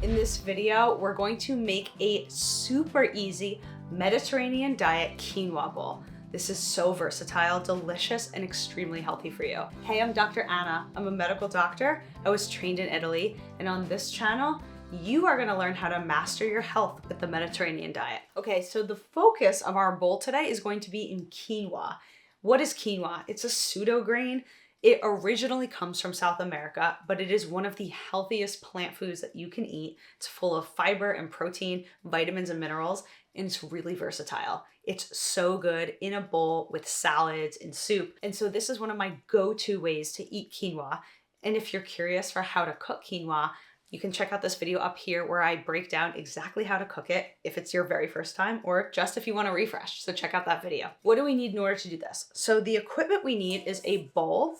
In this video, we're going to make a super easy Mediterranean diet quinoa bowl. This is so versatile, delicious, and extremely healthy for you. Hey, I'm Dr. Anna. I'm a medical doctor. I was trained in Italy, and on this channel, you are gonna learn how to master your health with the Mediterranean diet. Okay, so the focus of our bowl today is going to be in quinoa. What is quinoa? It's a pseudo grain. It originally comes from South America, but it is one of the healthiest plant foods that you can eat. It's full of fiber and protein, vitamins and minerals, and it's really versatile. It's so good in a bowl with salads and soup. And so this is one of my go-to ways to eat quinoa. And if you're curious for how to cook quinoa, you can check out this video up here where I break down exactly how to cook it if it's your very first time or just if you want to refresh. So check out that video. What do we need in order to do this? So the equipment we need is a bowl.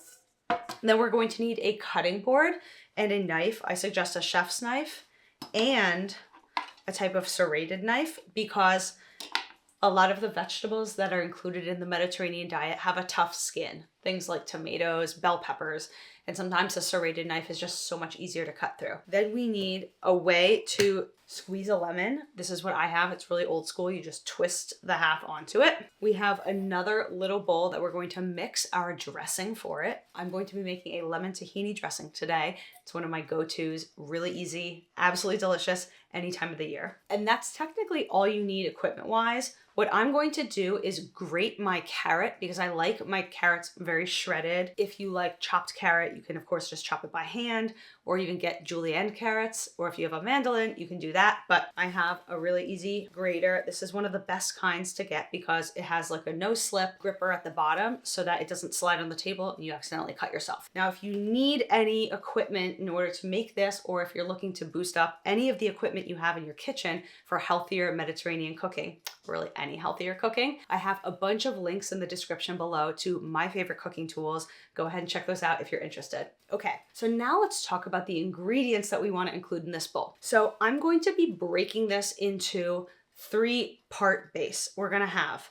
Then we're going to need a cutting board and a knife. I suggest a chef's knife and a type of serrated knife because a lot of the vegetables that are included in the Mediterranean diet have a tough skin. Things like tomatoes, bell peppers, and sometimes a serrated knife is just so much easier to cut through. Then we need a way to squeeze a lemon. This is what I have. It's really old school. You just twist the half onto it. We have another little bowl that we're going to mix our dressing for it. I'm going to be making a lemon tahini dressing today. It's one of my go-tos, really easy, absolutely delicious any time of the year. And that's technically all you need equipment-wise. What I'm going to do is grate my carrot because I like my carrots very shredded. If you like chopped carrot, you can of course just chop it by hand or even get julienne carrots, or if you have a mandolin, you can do that. But I have a really easy grater. This is one of the best kinds to get because it has like a no slip gripper at the bottom so that it doesn't slide on the table and you accidentally cut yourself. Now, if you need any equipment in order to make this, or if you're looking to boost up any of the equipment you have in your kitchen for healthier Mediterranean cooking, really any healthier cooking, I have a bunch of links in the description below to my favorite cooking tools. Go ahead and check those out if you're interested. Okay, so now let's talk about the ingredients that we want to include in this bowl. So I'm going to be breaking this into 3-part base. We're gonna have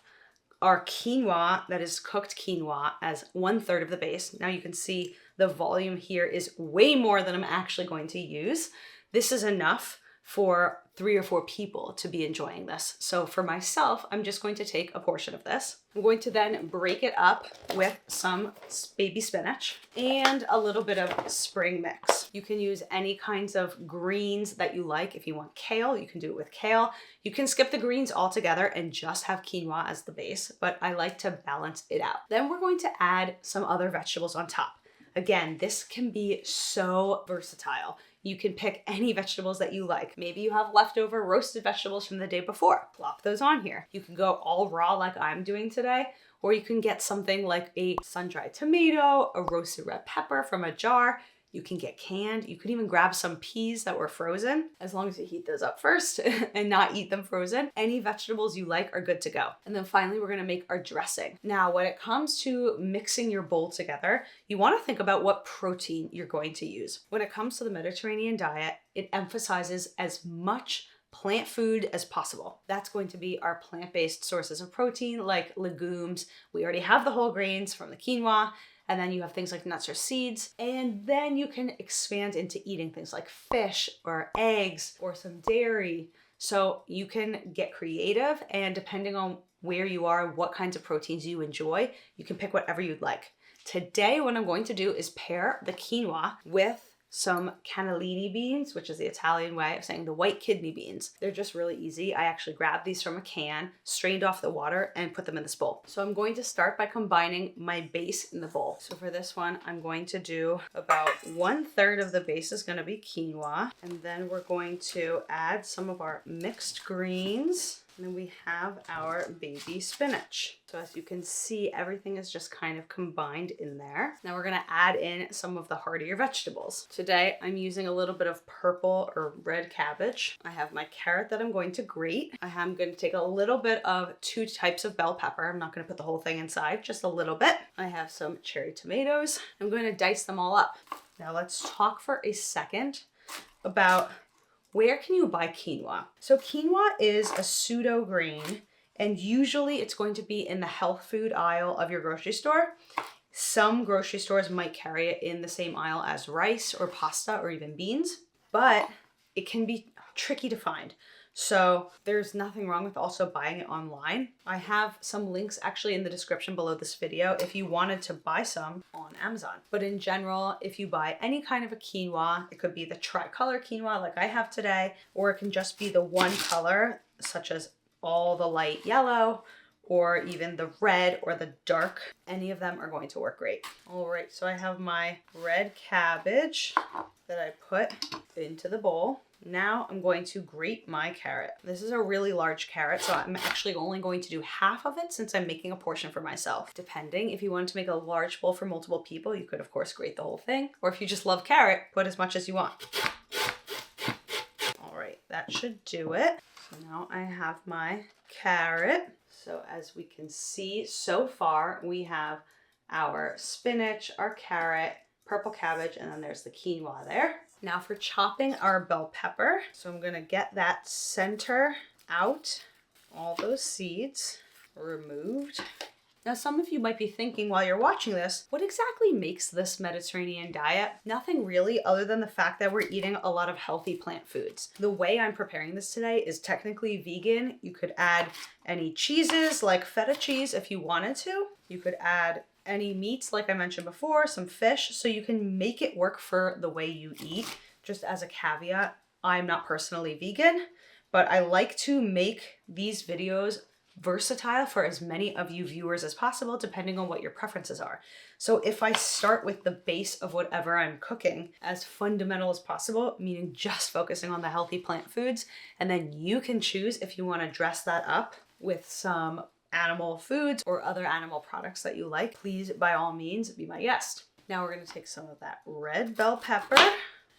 our quinoa, that is cooked quinoa, as 1/3 of the base. Now you can see the volume here is way more than I'm actually going to use. This is enough for 3 or 4 people to be enjoying this. So for myself, I'm just going to take a portion of this. I'm going to then break it up with some baby spinach and a little bit of spring mix. You can use any kinds of greens that you like. If you want kale, you can do it with kale. You can skip the greens altogether and just have quinoa as the base, but I like to balance it out. Then we're going to add some other vegetables on top. Again, this can be so versatile. You can pick any vegetables that you like. Maybe you have leftover roasted vegetables from the day before. Plop those on here. You can go all raw like I'm doing today, or you can get something like a sun-dried tomato, a roasted red pepper from a jar. You can get canned. You could even grab some peas that were frozen, as long as you heat those up first and not eat them frozen. Any vegetables you like are good to go. And then finally, we're gonna make our dressing. Now, when it comes to mixing your bowl together, you wanna think about what protein you're going to use. When it comes to the Mediterranean diet, it emphasizes as much plant food as possible. That's going to be our plant-based sources of protein, like legumes. We already have the whole grains from the quinoa. And then you have things like nuts or seeds. And then you can expand into eating things like fish or eggs or some dairy. So you can get creative, and depending on where you are, what kinds of proteins you enjoy, you can pick whatever you'd like. Today, what I'm going to do is pair the quinoa with some cannellini beans, which is the Italian way of saying the white kidney beans. They're just really easy. I actually grabbed these from a can, strained off the water, and put them in this bowl. So I'm going to start by combining my base in the bowl. So for this one, I'm going to do about 1/3 of the base is going to be quinoa. And then we're going to add some of our mixed greens. And then we have our baby spinach. So as you can see, everything is just kind of combined in there. Now we're gonna add in some of the heartier vegetables. Today, I'm using a little bit of purple or red cabbage. I have my carrot that I'm going to grate. I am going to take a little bit of 2 types of bell pepper. I'm not gonna put the whole thing inside, just a little bit. I have some cherry tomatoes. I'm going to dice them all up. Now let's talk for a second about where can you buy quinoa? So quinoa is a pseudo grain, and usually it's going to be in the health food aisle of your grocery store. Some grocery stores might carry it in the same aisle as rice or pasta or even beans, but it can be tricky to find. So there's nothing wrong with also buying it online. I have some links actually in the description below this video if you wanted to buy some on Amazon. But in general, if you buy any kind of a quinoa, it could be the tricolor quinoa like I have today, or it can just be the one color, such as all the light yellow, or even the red or the dark. Any of them are going to work great. All right, so I have my red cabbage that I put into the bowl. Now I'm going to grate my carrot. This is a really large carrot, so I'm actually only going to do half of it since I'm making a portion for myself. Depending, if you wanted to make a large bowl for multiple people, you could of course grate the whole thing. Or if you just love carrot, put as much as you want. All right, that should do it. So now I have my carrot. So as we can see so far, we have our spinach, our carrot, purple cabbage, and then there's the quinoa there. Now for chopping our bell pepper. So I'm gonna get that center out, all those seeds removed. Now some of you might be thinking while you're watching this, what exactly makes this Mediterranean diet? Nothing really, other than the fact that we're eating a lot of healthy plant foods. The way I'm preparing this today is technically vegan. You could add any cheeses like feta cheese if you wanted to. You could add any meats, like I mentioned before, some fish, so you can make it work for the way you eat. Just as a caveat, I'm not personally vegan, but I like to make these videos versatile for as many of you viewers as possible, depending on what your preferences are. So if I start with the base of whatever I'm cooking as fundamental as possible, meaning just focusing on the healthy plant foods, and then you can choose if you want to dress that up with some animal foods or other animal products that you like, please by all means be my guest. Now we're going to take some of that red bell pepper.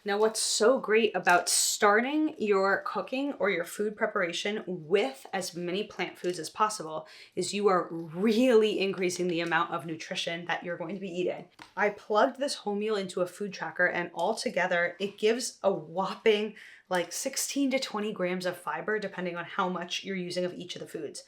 Now what's so great about starting your cooking or your food preparation with as many plant foods as possible is you are really increasing the amount of nutrition that you're going to be eating. I plugged this whole meal into a food tracker, and altogether it gives a whopping like 16 to 20 grams of fiber depending on how much you're using of each of the foods.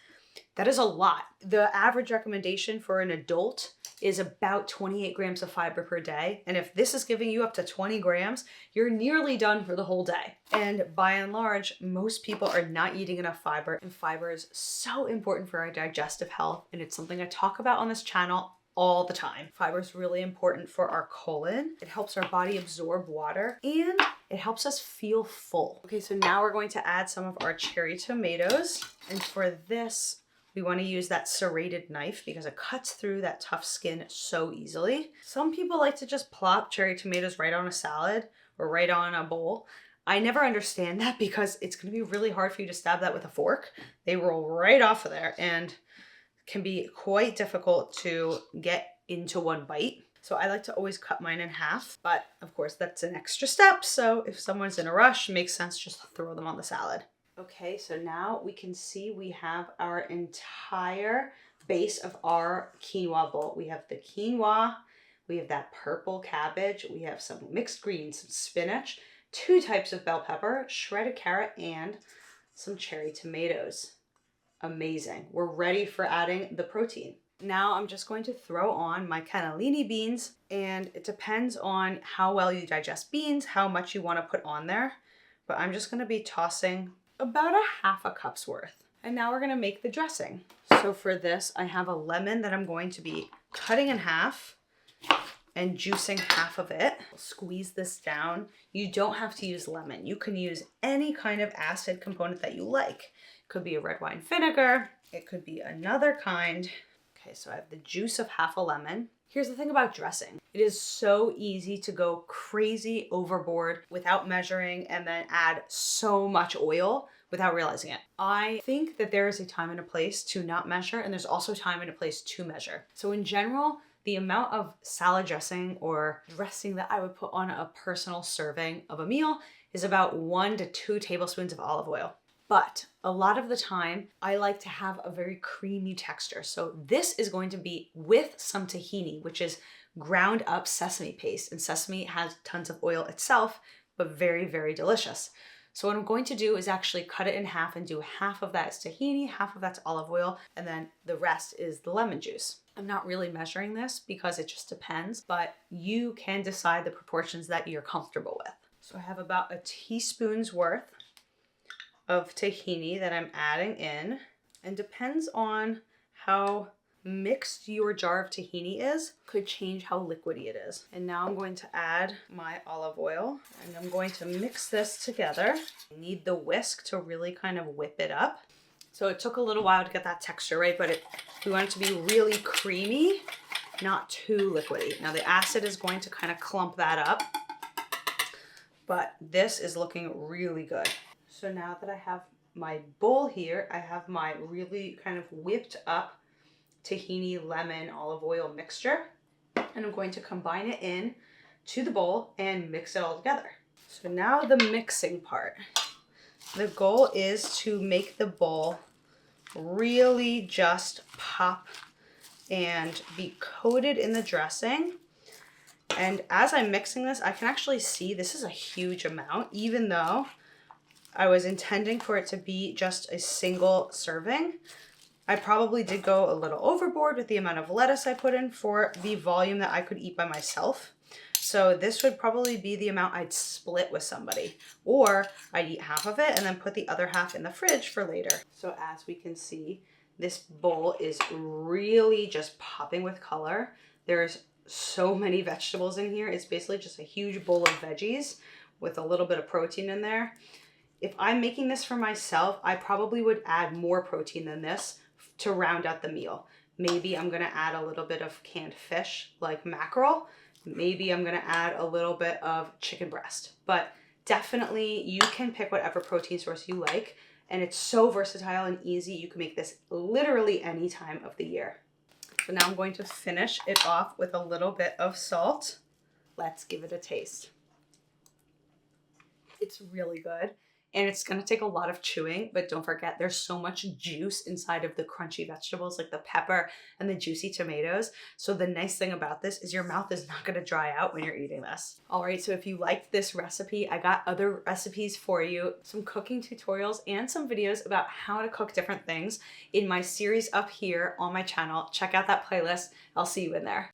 That is a lot. The average recommendation for an adult is about 28 grams of fiber per day. And if this is giving you up to 20 grams, you're nearly done for the whole day. And by and large, most people are not eating enough fiber, and fiber is so important for our digestive health. And it's something I talk about on this channel all the time. Fiber is really important for our colon. It helps our body absorb water, and it helps us feel full. Okay, so now we're going to add some of our cherry tomatoes. And for this, we want to use that serrated knife because it cuts through that tough skin so easily. Some people like to just plop cherry tomatoes right on a salad or right on a bowl. I never understand that because it's going to be really hard for you to stab that with a fork. They roll right off of there and can be quite difficult to get into one bite. So I like to always cut mine in half, but of course that's an extra step. So if someone's in a rush, it makes sense just to throw them on the salad. Okay, so now we can see we have our entire base of our quinoa bowl. We have the quinoa, we have that purple cabbage, we have some mixed greens, some spinach, 2 types of bell pepper, shredded carrot, and some cherry tomatoes. Amazing. We're ready for adding the protein. Now I'm just going to throw on my cannellini beans, and it depends on how well you digest beans, how much you want to put on there, but I'm just going to be tossing about a half a cup's worth. And now we're gonna make the dressing. So for this, I have a lemon that I'm going to be cutting in half and juicing half of it. Squeeze this down. You don't have to use lemon. You can use any kind of acid component that you like. It could be a red wine vinegar. It could be another kind. Okay, so I have the juice of half a lemon. Here's the thing about dressing. It is so easy to go crazy overboard without measuring and then add so much oil without realizing it. I think that there is a time and a place to not measure, and there's also time and a place to measure. So in general, the amount of salad dressing or dressing that I would put on a personal serving of a meal is about 1 to 2 tablespoons of olive oil. But a lot of the time, I like to have a very creamy texture. So this is going to be with some tahini, which is ground up sesame paste. And sesame has tons of oil itself, but very, very delicious. So what I'm going to do is actually cut it in half and do half of that is tahini, half of that's olive oil, and then the rest is the lemon juice. I'm not really measuring this because it just depends, but you can decide the proportions that you're comfortable with. So I have about a teaspoon's worth of tahini that I'm adding in, and depends on how mixed your jar of tahini is, could change how liquidy it is. And now I'm going to add my olive oil, and I'm going to mix this together. I need the whisk to really kind of whip it up. So it took a little while to get that texture right, but we want it to be really creamy, not too liquidy. Now the acid is going to kind of clump that up, but this is looking really good. So now that I have my bowl here, I have my really kind of whipped up tahini, lemon, olive oil mixture, and I'm going to combine it in to the bowl and mix it all together. So now the mixing part. The goal is to make the bowl really just pop and be coated in the dressing. And as I'm mixing this, I can actually see this is a huge amount, even though I was intending for it to be just a single serving. I probably did go a little overboard with the amount of lettuce I put in for the volume that I could eat by myself. So this would probably be the amount I'd split with somebody, or I'd eat half of it and then put the other half in the fridge for later. So as we can see, this bowl is really just popping with color. There's so many vegetables in here. It's basically just a huge bowl of veggies with a little bit of protein in there. If I'm making this for myself, I probably would add more protein than this to round out the meal. Maybe I'm gonna add a little bit of canned fish like mackerel. Maybe I'm gonna add a little bit of chicken breast. But definitely you can pick whatever protein source you like, and it's so versatile and easy. You can make this literally any time of the year. So now I'm going to finish it off with a little bit of salt. Let's give it a taste. It's really good. And it's gonna take a lot of chewing, but don't forget there's so much juice inside of the crunchy vegetables like the pepper and the juicy tomatoes. So the nice thing about this is your mouth is not gonna dry out when you're eating this. All right, so if you liked this recipe, I got other recipes for you, some cooking tutorials and some videos about how to cook different things in my series up here on my channel. Check out that playlist. I'll see you in there.